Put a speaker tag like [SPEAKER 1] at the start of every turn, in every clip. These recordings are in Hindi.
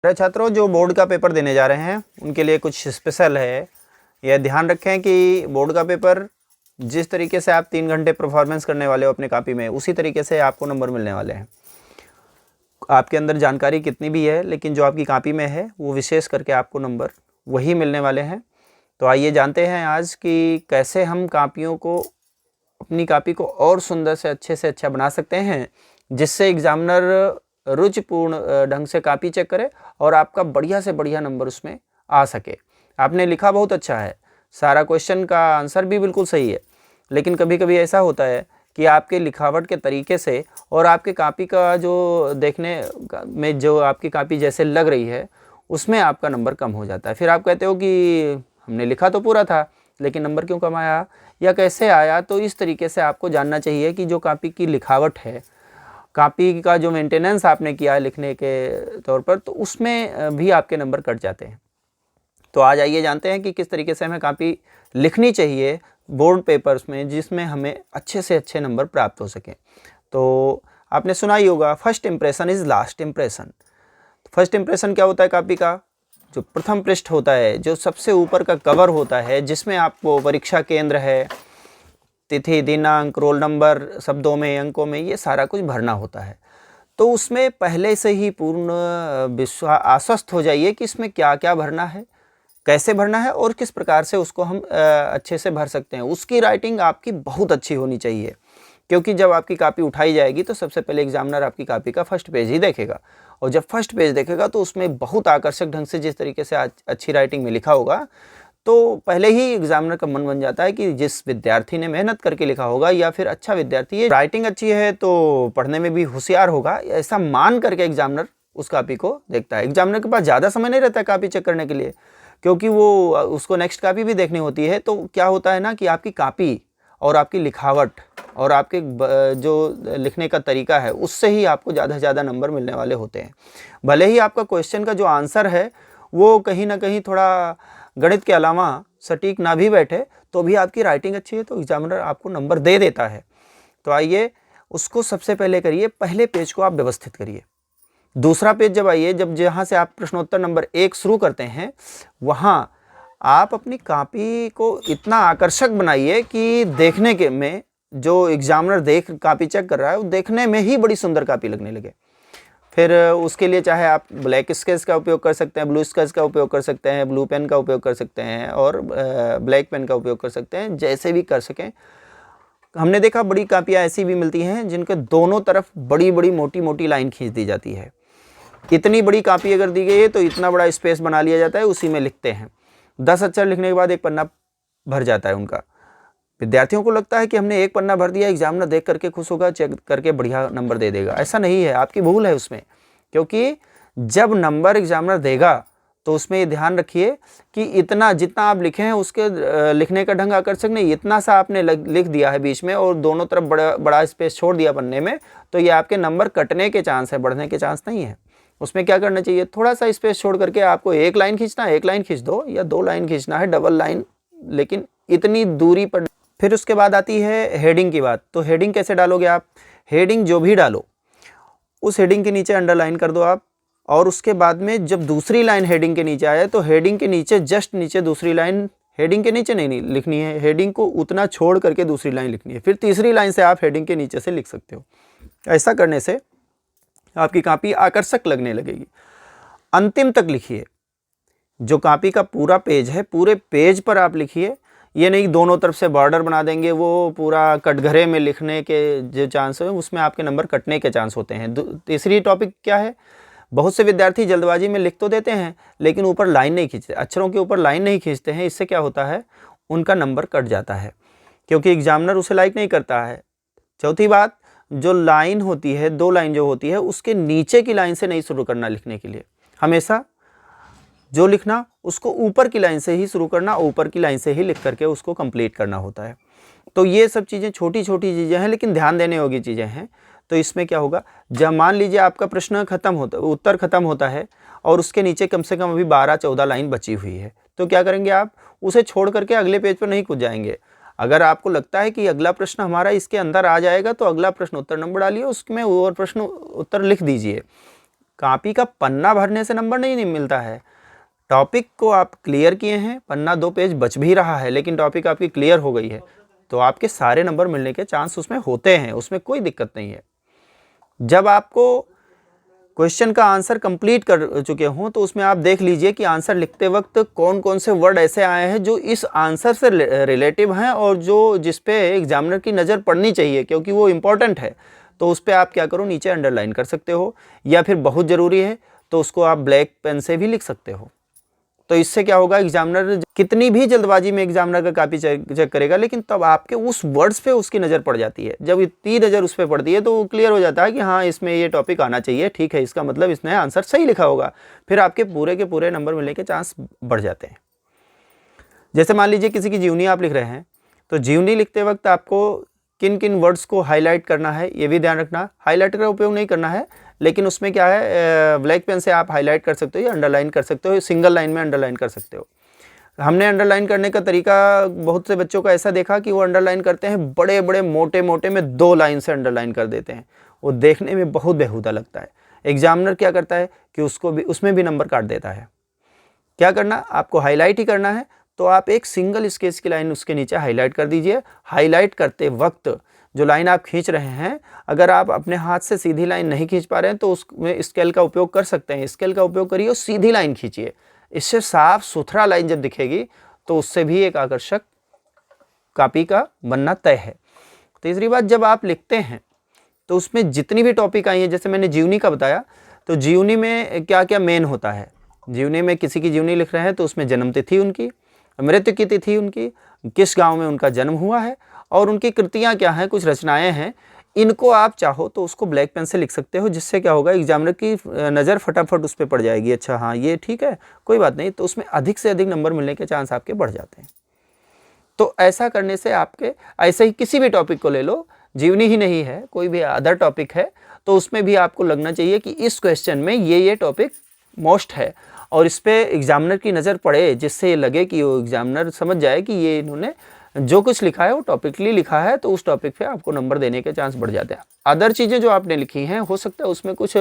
[SPEAKER 1] मेरे छात्रों जो बोर्ड का पेपर देने जा रहे हैं उनके लिए कुछ स्पेशल है। यह ध्यान रखें कि बोर्ड का पेपर जिस तरीके से आप 3 घंटे परफॉर्मेंस करने वाले हो अपनी कॉपी में, उसी तरीके से आपको नंबर मिलने वाले हैं। आपके अंदर जानकारी कितनी भी है, लेकिन जो आपकी कॉपी में है वो विशेष करके आपको नंबर वही मिलने वाले हैं। तो आइए जानते हैं आज कि कैसे हम कॉपियों को, अपनी कॉपी को और सुंदर से अच्छा बना सकते हैं, जिससे एग्जामिनर रुचिपूर्ण ढंग से कॉपी चेक करे और आपका बढ़िया से बढ़िया नंबर उसमें आ सके। आपने लिखा बहुत अच्छा है, सारा क्वेश्चन का आंसर भी बिल्कुल सही है, लेकिन कभी कभी ऐसा होता है कि आपके लिखावट के तरीके से और आपके कॉपी का जो देखने में जो आपकी कॉपी जैसे लग रही है उसमें आपका नंबर कम हो जाता है। फिर आप कहते हो कि हमने लिखा तो पूरा था लेकिन नंबर क्यों कम आया या कैसे आया। तो इस तरीके से आपको जानना चाहिए कि जो कॉपी की लिखावट है, कॉपी का जो मेंटेनेंस आपने किया है लिखने के तौर पर, तो उसमें भी आपके नंबर कट जाते हैं। तो आज आइए जानते हैं कि किस तरीके से हमें कॉपी लिखनी चाहिए बोर्ड पेपर्स में, जिसमें हमें अच्छे से अच्छे नंबर प्राप्त हो सकें। तो आपने सुना ही होगा, first impression is last impression. First impression क्या होता है? कॉपी का जो प्रथम पृष्ठ होता है, जो सबसे ऊपर का कवर होता है, जिसमें आपको परीक्षा केंद्र है, तिथि, दिनांक, रोल नंबर, शब्दों में, अंकों में, ये सारा कुछ भरना होता है। तो उसमें पहले से ही पूर्ण आश्वस्त हो जाइए कि इसमें क्या क्या भरना है, कैसे भरना है और किस प्रकार से उसको हम अच्छे से भर सकते हैं। उसकी राइटिंग आपकी बहुत अच्छी होनी चाहिए, क्योंकि जब आपकी कॉपी उठाई जाएगी तो सबसे पहले एग्जामिनर आपकी कॉपी का फर्स्ट पेज ही देखेगा, और जब फर्स्ट पेज देखेगा तो उसमें बहुत आकर्षक ढंग से जिस तरीके से अच्छी राइटिंग में लिखा होगा, तो पहले ही एग्जामिनर का मन बन जाता है कि जिस विद्यार्थी ने मेहनत करके लिखा होगा या फिर अच्छा विद्यार्थी है, राइटिंग अच्छी है तो पढ़ने में भी होशियार होगा, ऐसा मान करके एग्जामिनर उस कॉपी को देखता है। एग्जामिनर के पास ज़्यादा समय नहीं रहता है कॉपी चेक करने के लिए, क्योंकि वो उसको नेक्स्ट कॉपी भी देखनी होती है। तो क्या होता है ना कि आपकी कॉपी और आपकी लिखावट और आपके जो लिखने का तरीका है, उससे ही आपको ज़्यादा से ज़्यादा नंबर मिलने वाले होते हैं। भले ही आपका क्वेश्चन का जो आंसर है वो कहीं ना कहीं थोड़ा गणित के अलावा सटीक ना भी बैठे, तो भी आपकी राइटिंग अच्छी है तो एग्जामिनर आपको नंबर दे देता है। तो आइए उसको सबसे पहले करिए, पहले पेज को आप व्यवस्थित करिए। दूसरा पेज जब आइए, जब जहाँ से आप प्रश्नोत्तर नंबर 1 शुरू करते हैं, वहाँ आप अपनी कॉपी को इतना आकर्षक बनाइए कि देखने के में जो एग्जामिनर देख कॉपी चेक कर रहा है वो देखने में ही बड़ी सुंदर कॉपी लगने लगे। फिर उसके लिए चाहे आप ब्लैक स्केच का उपयोग कर सकते हैं, ब्लू स्केच का उपयोग कर सकते हैं, ब्लू पेन का उपयोग कर सकते हैं और ब्लैक पेन का उपयोग कर सकते हैं, जैसे भी कर सकें। हमने देखा बड़ी कापियाँ ऐसी भी मिलती हैं जिनके दोनों तरफ बड़ी बड़ी मोटी मोटी लाइन खींच दी जाती है। इतनी बड़ी कॉपी अगर दी गई है तो इतना बड़ा स्पेस बना लिया जाता है, उसी में लिखते हैं। 10 अक्षर लिखने के बाद एक पन्ना भर जाता है उनका। विद्यार्थियों को लगता है कि हमने एक पन्ना भर दिया, एग्जामिनर देख करके खुश होगा, चेक करके बढ़िया नंबर दे देगा। ऐसा नहीं है, आपकी भूल है उसमें, क्योंकि जब नंबर एग्जामिनर देगा तो उसमें ये ध्यान रखिए कि इतना जितना आप लिखे हैं उसके लिखने का ढंग आकर्षक नहीं, इतना सा आपने लिख दिया है बीच में और दोनों तरफ बड़ा स्पेस छोड़ दिया पन्ने में, तो ये आपके नंबर कटने के चांस है, बढ़ने के चांस नहीं है। उसमें क्या करना चाहिए, थोड़ा सा स्पेस छोड़ करके आपको एक लाइन खींचना है, एक लाइन खींच दो, या 2 लाइन खींचना है, डबल लाइन, लेकिन इतनी दूरी पर। फिर उसके बाद आती है हेडिंग की बात। तो हेडिंग कैसे डालोगे आप? हेडिंग जो भी डालो उस हेडिंग के नीचे अंडरलाइन कर दो आप, और उसके बाद में जब दूसरी लाइन हेडिंग के नीचे आए तो हेडिंग के नीचे जस्ट नीचे दूसरी लाइन, हेडिंग के नीचे नहीं लिखनी है, हेडिंग को उतना छोड़ करके दूसरी लाइन लिखनी है। फिर तीसरी लाइन से आप हेडिंग के नीचे से लिख सकते हो। ऐसा करने से आपकी कॉपी आकर्षक लगने लगेगी। अंतिम तक लिखिए, जो कॉपी का पूरा पेज है पूरे पेज पर आप लिखिए। ये नहीं दोनों तरफ से बॉर्डर बना देंगे, वो पूरा कटघरे में लिखने के जो चांस है उसमें आपके नंबर कटने के चांस होते हैं। तीसरी टॉपिक क्या है, बहुत से विद्यार्थी जल्दबाजी में लिख तो देते हैं लेकिन ऊपर लाइन नहीं खींचते, अक्षरों के ऊपर लाइन नहीं खींचते हैं। इससे क्या होता है, उनका नंबर कट जाता है, क्योंकि एग्जामिनर उसे लाइक नहीं करता है। चौथी बात, जो लाइन होती है, 2 लाइन जो होती है, उसके नीचे की लाइन से नहीं शुरू करना लिखने के लिए। हमेशा जो लिखना उसको ऊपर की लाइन से ही शुरू करना, ऊपर की लाइन से ही लिख करके उसको कंप्लीट करना होता है। तो ये सब चीज़ें छोटी छोटी चीज़ें हैं लेकिन ध्यान देने योग्य चीज़ें हैं। तो इसमें क्या होगा, जब मान लीजिए आपका प्रश्न खत्म होता, उत्तर खत्म होता है और उसके नीचे कम से कम अभी 12-14 लाइन बची हुई है, तो क्या करेंगे आप, उसे छोड़ करके अगले पेज पर नहीं कूद जाएंगे। अगर आपको लगता है कि अगला प्रश्न हमारा इसके अंदर आ जाएगा तो अगला प्रश्न उत्तर नंबर डालिए, उसमें और प्रश्न उत्तर लिख दीजिए। कॉपी का पन्ना भरने से नंबर नहीं मिलता है। टॉपिक को आप क्लियर किए हैं, पन्ना 2 पेज बच भी रहा है लेकिन टॉपिक आपकी क्लियर हो गई है, तो आपके सारे नंबर मिलने के चांस उसमें होते हैं, उसमें कोई दिक्कत नहीं है। जब आपको क्वेश्चन का आंसर कंप्लीट कर चुके हों तो उसमें आप देख लीजिए कि आंसर लिखते वक्त कौन कौन से वर्ड ऐसे आए हैं जो इस आंसर से रिलेटिव हैं और जो जिस पे एग्जामिनर की नज़र पड़नी चाहिए क्योंकि वो इम्पॉर्टेंट है। तो उस पर आप क्या करो, नीचे अंडरलाइन कर सकते हो, या फिर बहुत ज़रूरी है तो उसको आप ब्लैक पेन से भी लिख सकते हो। तो इससे क्या होगा, एग्जामिनर कितनी भी जल्दबाजी में एग्जामिनर का कॉपी चेक करेगा लेकिन तब आपके उस वर्ड्स पे उसकी नज़र पड़ जाती है। जब इतनी नज़र उस पर पड़ती है तो वो क्लियर हो जाता है कि हाँ इसमें ये टॉपिक आना चाहिए, ठीक है, इसका मतलब इसने आंसर सही लिखा होगा। फिर आपके पूरे के पूरे नंबर मिलने के चांस बढ़ जाते हैं। जैसे मान लीजिए किसी की जीवनी आप लिख रहे हैं, तो जीवनी लिखते वक्त आपको किन किन वर्ड्स को हाईलाइट करना है ये भी ध्यान रखना। हाईलाइटर का उपयोग नहीं करना है लेकिन उसमें क्या है, ब्लैक पेन से आप हाईलाइट कर सकते हो या अंडरलाइन कर सकते हो, सिंगल लाइन में अंडरलाइन कर सकते हो। हमने अंडरलाइन करने का तरीका बहुत से बच्चों का ऐसा देखा कि वो अंडरलाइन करते हैं बड़े बड़े मोटे मोटे में 2 लाइन से अंडरलाइन कर देते हैं, वो देखने में बहुत बेहुदा लगता है। एग्जामिनर क्या करता है कि उसको भी उसमें भी नंबर काट देता है। क्या करना, आपको हाईलाइट ही करना है तो आप एक सिंगल स्केच की लाइन उसके नीचे हाईलाइट कर दीजिए। हाईलाइट करते वक्त जो लाइन आप खींच रहे हैं, अगर आप अपने हाथ से सीधी लाइन नहीं खींच पा रहे हैं तो उसमें स्केल का उपयोग कर सकते हैं। स्केल का उपयोग करिए और सीधी लाइन खींचिए, इससे साफ सुथरा लाइन जब दिखेगी तो उससे भी एक आकर्षक कॉपी का बनना तय है। तीसरी बात, जब आप लिखते हैं तो उसमें जितनी भी टॉपिक आई है, जैसे मैंने जीवनी का बताया, तो जीवनी में क्या क्या मेन होता है। जीवनी में किसी की जीवनी लिख रहे हैं तो उसमें जन्म तिथि उनकी, मृत्यु की तिथि उनकी, किस गांव में उनका जन्म हुआ है और उनकी कृतियां क्या हैं, कुछ रचनाएं हैं। इनको आप चाहो तो उसको ब्लैक पेन से लिख सकते हो, जिससे क्या होगा, एग्जामिनर की नज़र फटाफट उस पर पड़ जाएगी, अच्छा हाँ ये ठीक है कोई बात नहीं, तो उसमें अधिक से अधिक नंबर मिलने के चांस आपके बढ़ जाते हैं। तो ऐसा करने से आपके, ऐसे ही किसी भी टॉपिक को ले लो, जीवनी ही नहीं है कोई भी अदर टॉपिक है, तो उसमें भी आपको लगना चाहिए कि इस क्वेश्चन में ये टॉपिक मोस्ट है और इस पर एग्जामिनर की नज़र पड़े, जिससे ये लगे कि वो एग्जामिनर समझ जाए कि ये इन्होंने जो कुछ लिखा है वो टॉपिकली लिखा है, तो उस टॉपिक पे आपको नंबर देने के चांस बढ़ जाते हैं। अदर चीज़ें जो आपने लिखी हैं हो सकता है उसमें कुछ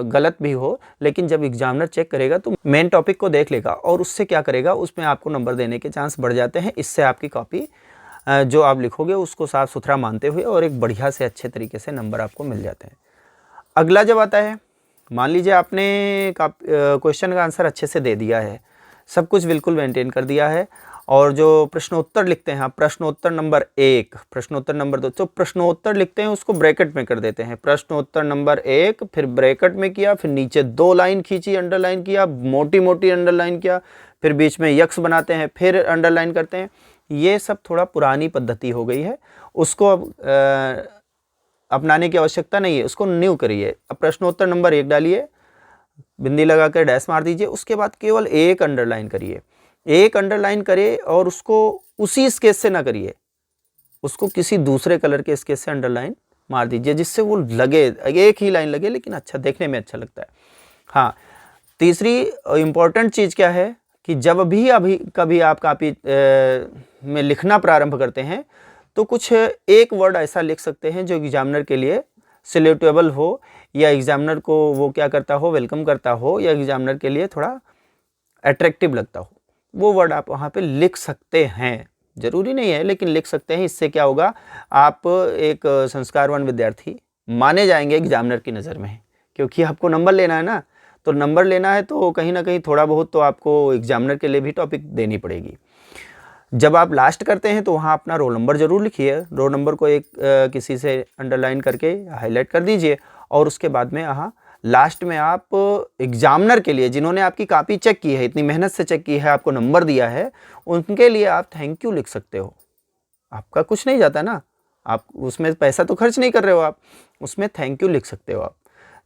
[SPEAKER 1] गलत भी हो, लेकिन जब एग्जामिनर चेक करेगा तो मेन टॉपिक को देख लेगा और उससे क्या करेगा, उसमें आपको नंबर देने के चांस बढ़ जाते हैं। इससे आपकी कॉपी जो आप लिखोगे उसको साफ़ सुथरा मानते हुए और एक बढ़िया से अच्छे तरीके से नंबर आपको मिल जाते हैं। अगला जब आता है, मान लीजिए आपने क्वेश्चन का आंसर अच्छे से दे दिया है, सब कुछ बिल्कुल मेंटेन कर दिया है, और जो प्रश्नोत्तर लिखते हैं आप, प्रश्नोत्तर नंबर 1, प्रश्नोत्तर नंबर 2, तो प्रश्नोत्तर लिखते हैं उसको ब्रैकेट में कर देते हैं। प्रश्नोत्तर नंबर 1 फिर ब्रैकेट में किया, फिर नीचे 2 लाइन खींची, अंडरलाइन किया, मोटी मोटी अंडरलाइन किया, फिर बीच में यक्स बनाते हैं, फिर अंडरलाइन करते हैं। ये सब थोड़ा पुरानी पद्धति हो गई है, उसको अब अपनाने की आवश्यकता नहीं है, उसको न्यू करिए। अब प्रश्नोत्तर नंबर 1 डालिए, बिंदी लगा कर डैश मार दीजिए, उसके बाद केवल एक अंडरलाइन करिए, एक अंडरलाइन करिए और उसको उसी स्केच से ना करिए, उसको किसी दूसरे कलर के स्केच से अंडरलाइन मार दीजिए, जिससे वो लगे, एक ही लाइन लगे लेकिन अच्छा, देखने में अच्छा लगता है। हाँ, तीसरी इम्पॉर्टेंट चीज़ क्या है कि जब भी कभी आप कॉपी में लिखना प्रारंभ करते हैं तो कुछ एक वर्ड ऐसा लिख सकते हैं जो एग्जामिनर के लिए सैल्यूटेबल हो, या एग्जामिनर को वो क्या करता हो, वेलकम करता हो, या एग्जामिनर के लिए थोड़ा अट्रैक्टिव लगता हो, वो वर्ड आप वहाँ पे लिख सकते हैं। ज़रूरी नहीं है लेकिन लिख सकते हैं। इससे क्या होगा, आप एक संस्कारवान विद्यार्थी माने जाएंगे एग्जामिनर की नज़र में, क्योंकि आपको नंबर लेना है ना, तो नंबर लेना है तो कहीं ना कहीं थोड़ा बहुत तो आपको एग्जामिनर के लिए भी टॉपिक देनी पड़ेगी। जब आप लास्ट करते हैं तो वहाँ अपना रोल नंबर ज़रूर लिखिए, रोल नंबर को एक किसी से अंडरलाइन करके हाईलाइट कर दीजिए, और उसके बाद में यहाँ लास्ट में आप एग्जामिनर के लिए, जिन्होंने आपकी कॉपी चेक की है, इतनी मेहनत से चेक की है, आपको नंबर दिया है, उनके लिए आप थैंक यू लिख सकते हो। आपका कुछ नहीं जाता ना, आप उसमें पैसा तो खर्च नहीं कर रहे हो, आप उसमें थैंक यू लिख सकते हो। आप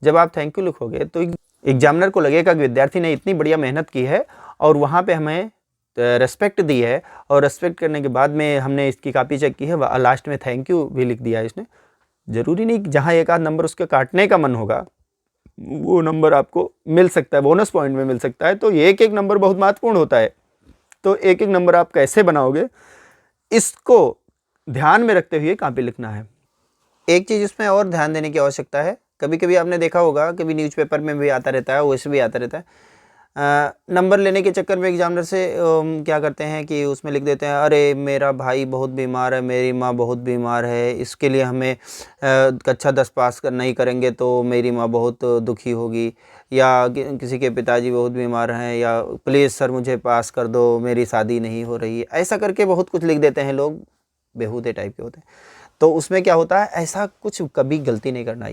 [SPEAKER 1] जब आप थैंक यू लिखोगे तो एग्जामिनर को लगेगा कि विद्यार्थी ने इतनी बढ़िया मेहनत की है और वहाँ पे हमें रेस्पेक्ट दी है, और रेस्पेक्ट करने के बाद में हमने इसकी कॉपी चेक की है, लास्ट में थैंक यू भी लिख दिया है इसने। ज़रूरी नहीं कि जहाँ एक आध नंबर उसके काटने का मन होगा वो नंबर आपको मिल सकता है, बोनस पॉइंट में मिल सकता है, तो एक एक नंबर बहुत महत्वपूर्ण होता है। तो एक एक नंबर आप कैसे बनाओगे, इसको ध्यान में रखते हुए कॉपी लिखना है। एक चीज़ इसमें और ध्यान देने की आवश्यकता है, कभी कभी आपने देखा होगा, कभी न्यूज़पेपर में भी आता रहता है, वैसे भी आता रहता है। नंबर लेने के चक्कर में एग्जामिनर से क्या करते हैं कि उसमें लिख देते हैं, अरे मेरा भाई बहुत बीमार है, मेरी माँ बहुत बीमार है, इसके लिए हमें कक्षा 10 पास नहीं करेंगे तो मेरी माँ बहुत दुखी होगी, या किसी के पिताजी बहुत बीमार हैं, या प्लीज़ सर मुझे पास कर दो, मेरी शादी नहीं हो रही है, ऐसा करके बहुत कुछ लिख देते हैं लोग, बेहूदे टाइप के होते हैं। तो उसमें क्या होता है, ऐसा कुछ कभी गलती नहीं करना,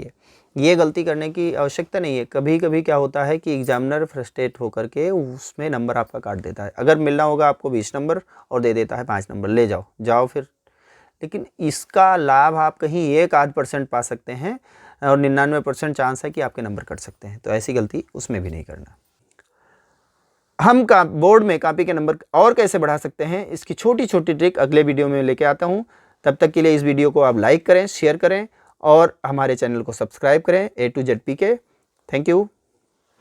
[SPEAKER 1] ये गलती करने की आवश्यकता नहीं है। कभी कभी क्या होता है कि एग्जामिनर फ्रस्ट्रेट होकर के उसमें नंबर आपका काट देता है। अगर मिलना होगा आपको 20 नंबर और दे देता है 5 नंबर, ले जाओ जाओ फिर। लेकिन इसका लाभ आप कहीं 1-8% पा सकते हैं और 99% चांस है कि आपके नंबर कट सकते हैं। तो ऐसी गलती उसमें भी नहीं करना। हम बोर्ड में कॉपी के नंबर और कैसे बढ़ा सकते हैं, इसकी छोटी छोटी ट्रिक अगले वीडियो में लेके आता हूँ। तब तक के लिए इस वीडियो को आप लाइक करें, शेयर करें और हमारे चैनल को सब्सक्राइब करें A to Z PK। Thank you.